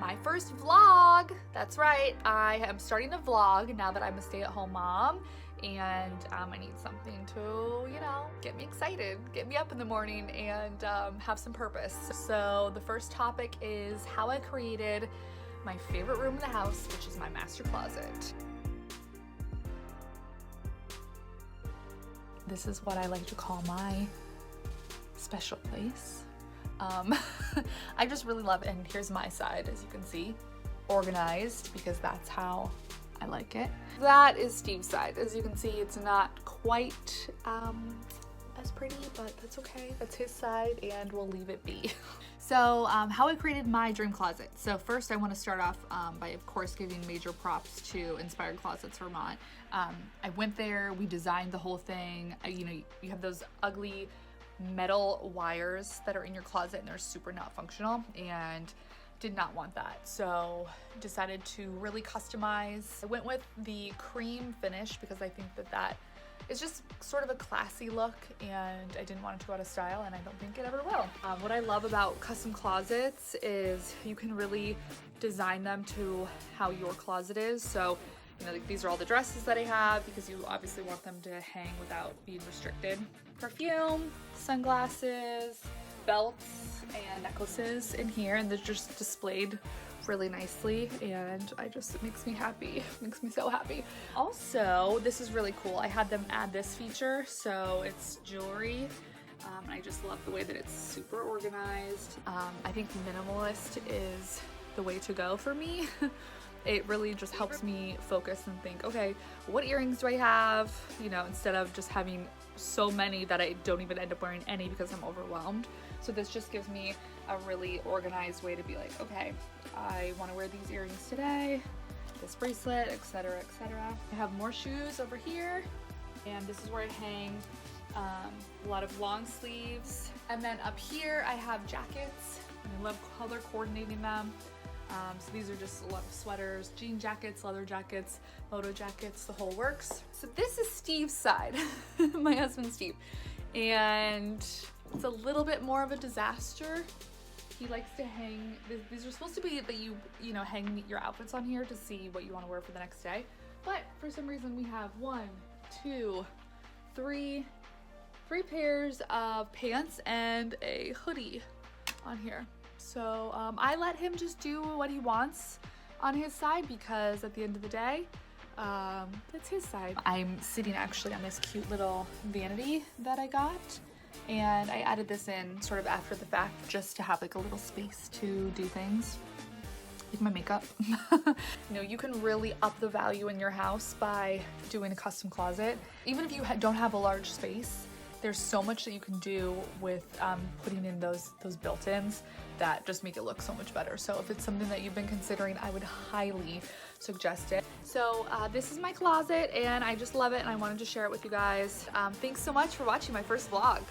my first vlog. That's right, I am starting a vlog now that I'm a stay-at-home mom, and I need something to, you know, get me excited, get me up in the morning, and have some purpose. So the first topic is how I created my favorite room in the house, which is my master closet. This is what I like to call my special place. I just really love it, and here's my side, as you can see, organized, because that's how I like it. That is Steve's side. As you can see, it's not quite as pretty, but that's okay. That's his side, and we'll leave it be. So how I created my dream closet. So first I want to start off by, of course, giving major props to Inspired Closets Vermont. I went there, we designed the whole thing. You know, you have those ugly metal wires that are in your closet and they're super not functional, and did not want that, so decided to really customize. I went with the cream finish because I think that that is just sort of a classy look, and I didn't want it to go out of style, and I don't think it ever will. What I love about custom closets is you can really design them to how your closet is. So, you know, like, these are all the dresses that I have because you obviously want them to hang without being restricted. Perfume, sunglasses, belts, and necklaces in here, and they're just displayed really nicely, and it makes me happy. It makes me so happy. Also, this is really cool. I had them add this feature, so it's jewelry. I just love the way that it's super organized. I think minimalist is the way to go for me. It really just helps me focus and think, okay, what earrings do I have? You know, instead of just having so many that I don't even end up wearing any because I'm overwhelmed. So this just gives me a really organized way to be like, okay, I want to wear these earrings today, this bracelet, etc., etc. I have more shoes over here, and this is where I hang a lot of long sleeves. And then up here I have jackets, and I love color coordinating them. So these are just a lot of sweaters, jean jackets, leather jackets, moto jackets, the whole works. So this is Steve's side, my husband Steve, and it's a little bit more of a disaster. He likes to hang, these are supposed to be that you know, hang your outfits on here to see what you want to wear for the next day. But for some reason we have three pairs of pants and a hoodie on here. So I let him just do what he wants on his side, because at the end of the day, that's his side. I'm sitting actually on this cute little vanity that I got, and I added this in sort of after the fact just to have like a little space to do things like my makeup. You know, you can really up the value in your house by doing a custom closet. Even if you don't have a large space, there's so much that you can do with putting in those built-ins that just make it look so much better. So if it's something that you've been considering, I would highly suggest it. So this is my closet, and I just love it, and I wanted to share it with you guys. Thanks so much for watching my first vlog.